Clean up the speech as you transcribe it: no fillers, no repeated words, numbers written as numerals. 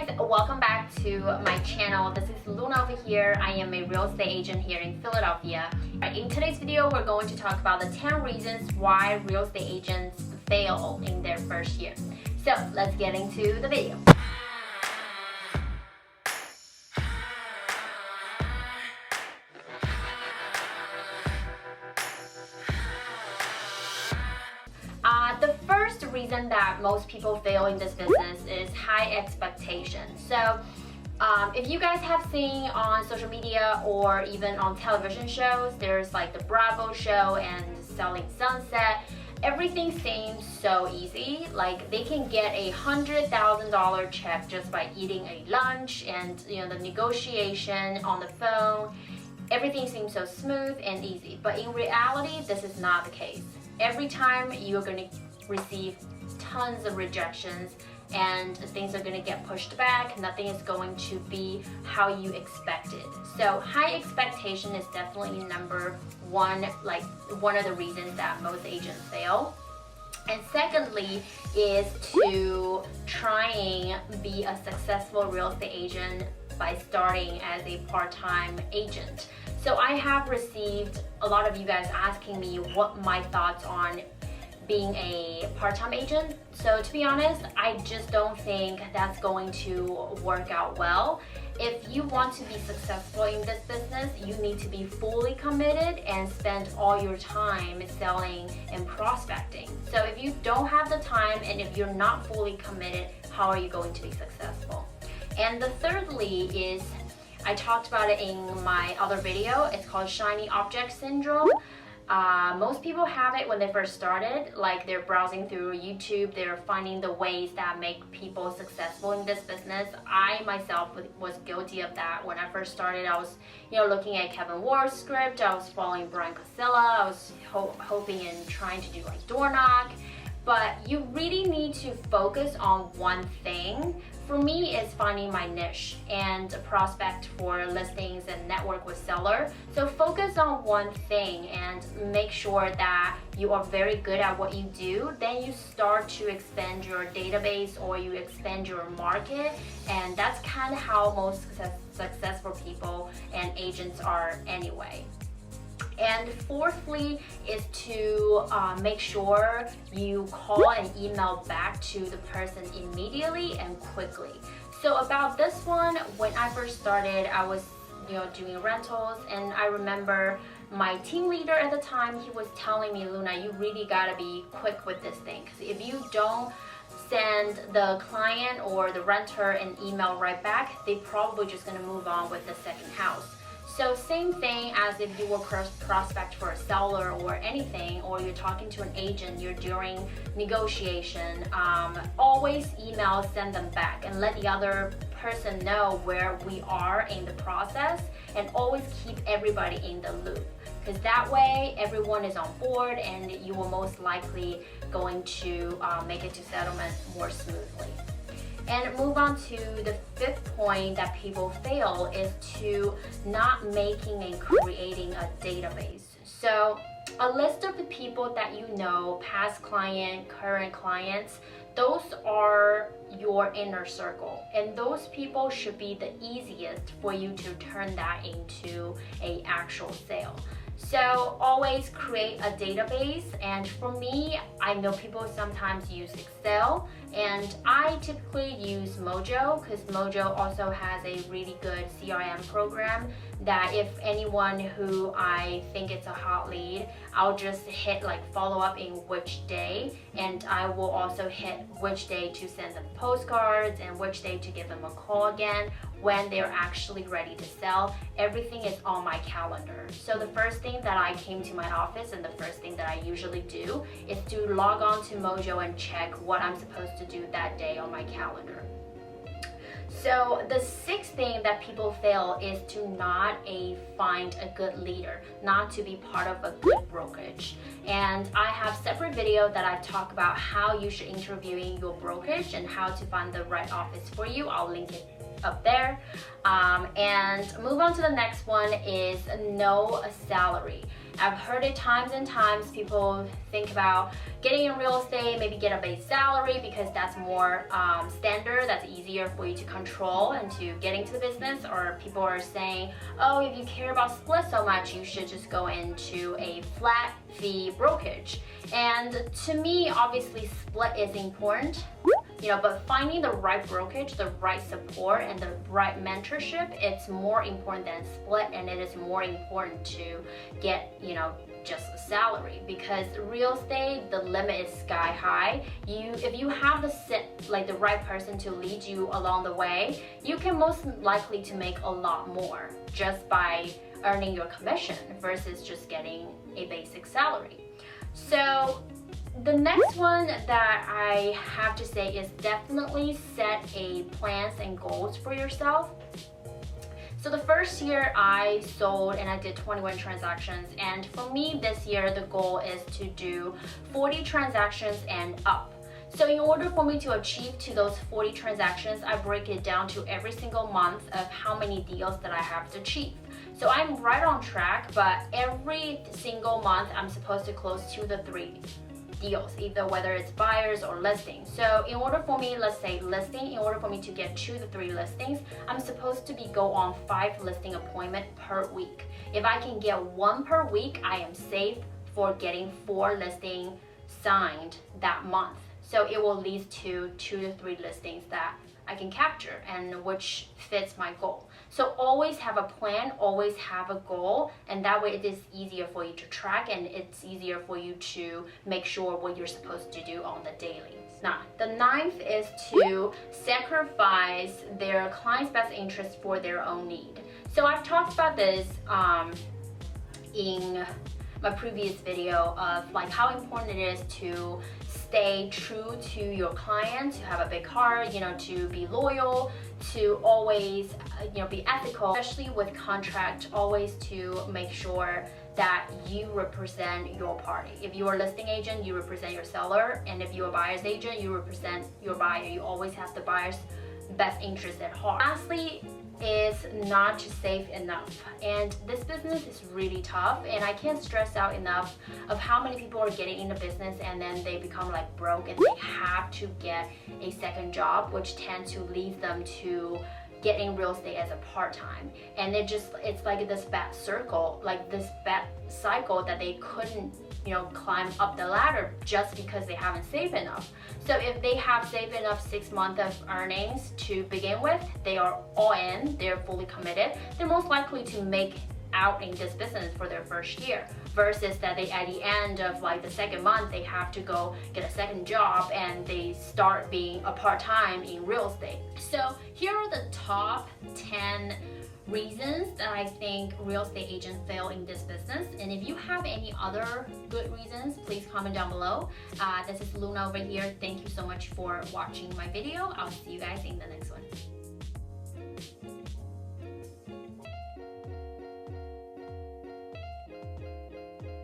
guys, welcome back to my channel. This is Luna over here. I am a real estate agent here in Philadelphia. In today's video, we're going to talk about the 10 reasons why real estate agents fail in their first year. So let's get into the video. The first reason that most people fail in this business is high expectations. So if you guys have seen on social media or even on television shows, there's like the Bravo show and Selling Sunset. Everything seems so easy. Like they can get a $100,000 check just by eating a lunch, and the negotiation on the phone. Everything seems so smooth and easy. But in reality, this is not the case. Every time you're going to receive tons of rejections and things are going to get pushed back. Nothing is going to be how you expected. So high expectation is definitely number one, like one of the reasons that most agents fail. And secondly is to trying be a successful real estate agent by starting as a part-time agent. So I have received a lot of you guys asking me what my thoughts on being a part-time agent. So to be honest, I just don't think that's going to work out well. If you want to be successful in this business, you need to be fully committed and spend all your time selling and prospecting. So if you don't have the time and if you're not fully committed, how are you going to be successful? And the thirdly is, I talked about it in my other video. It's called shiny object syndrome. Most people have it when they first started, like they're browsing through YouTube, they're finding the ways that make people successful in this business. I myself was guilty of that. When I first started, I was looking at Kevin Ward's script, I was following Brian Casella, I was hoping and trying to do like door knock. But you really need to focus on one thing. For me, it's finding my niche and prospect for listings and network with seller. So focus on one thing and make sure that you are very good at what you do. Then you start to expand your database or you expand your market. And that's kind of how most successful people and agents are anyway. And fourthly is to make sure you call and email back to the person immediately and quickly. So about this one, when I first started, I was doing rentals, and I remember my team leader at the time, he was telling me, Luna, you really gotta be quick with this thing, because if you don't send the client or the renter an email right back, they probably just gonna move on with the second house. So same thing as if you were prospect for a seller or anything, or you're talking to an agent, you're doing negotiation, always email, send them back and let the other person know where we are in the process, and always keep everybody in the loop, because that way everyone is on board and you will most likely going to make it to settlement more smoothly. And move on to the fifth point that people fail is to not making and creating a database. So a list of the people that you know, past client, current clients, those are your inner circle, and those people should be the easiest for you to turn that into an actual sale. So always create a database, and for me, I know people sometimes use Excel, and I typically use Mojo, because Mojo also has a really good CRM program that if anyone who I think it's a hot lead, I'll just hit like follow up in which day, and I will also hit which day to send them postcards and which day to give them a call again when they're actually ready to sell. Everything is on my calendar. So the first thing that I came to my office and the first thing that I usually do is to log on to Mojo and check what I'm supposed to do that day on my calendar. So the sixth thing that people fail is to not find a good leader, not to be part of a good brokerage. And I have separate video that I talk about how you should interviewing your brokerage and how to find the right office for you. I'll link it up there. And move on to the next one is know a salary. I've heard it times and times. People think about getting in real estate, maybe get a base salary because that's more standard, that's easier for you to control and to get into the business. Or people are saying, oh, if you care about split so much, you should just go into a flat fee brokerage. And to me, obviously split is important, but finding the right brokerage, the right support, and the right mentorship, it's more important than split, and it is more important to get, just a salary, because real estate, the limit is sky high. If you have the right person to lead you along the way, you can most likely to make a lot more just by earning your commission versus just getting a basic salary. So the next one that I have to say is definitely set a plans and goals for yourself. So the first year I sold and I did 21 transactions, and for me this year the goal is to do 40 transactions and up. So in order for me to achieve to those 40 transactions, I break it down to every single month of how many deals that I have to achieve. So I'm right on track, but every single month I'm supposed to close 2 to 3 deals, either whether it's buyers or listings. So in order for me, let's say listing, in order for me to get 2 to 3 listings, I'm supposed to go on 5 listing appointments per week. If I can get 1 per week, I am safe for getting 4 listings signed that month. So it will lead to 2 to 3 listings that I can capture, and which fits my goal. So always have a plan, always have a goal, and that way it is easier for you to track, and it's easier for you to make sure what you're supposed to do on the daily. Now, the 9th is to sacrifice their client's best interest for their own need. So I've talked about this in my previous video of how important it is to stay true to your client, to have a big heart, to be loyal, to always, be ethical, especially with contract, always to make sure that you represent your party. If you're a listing agent, you represent your seller, and if you're a buyer's agent, you represent your buyer. You always have the buyer's best interest at heart. Lastly, is not safe enough, and this business is really tough, and I can't stress out enough of how many people are getting into business and then they become broke and they have to get a second job, which tend to lead them to getting real estate as a part-time, and it's like this bad circle, this bad cycle that they couldn't climb up the ladder just because they haven't saved enough. So if they have saved enough 6 months of earnings to begin with, they are all in, they're fully committed, they're most likely to make out in this business for their first year, versus that they at the end of the second month they have to go get a second job and they start being a part-time in real estate. So here are the top 10 reasons that I think real estate agents fail in this business, and if you have any other good reasons, please comment down below. This is Luna over here. Thank you so much for watching my video. I'll see you guys in the next one.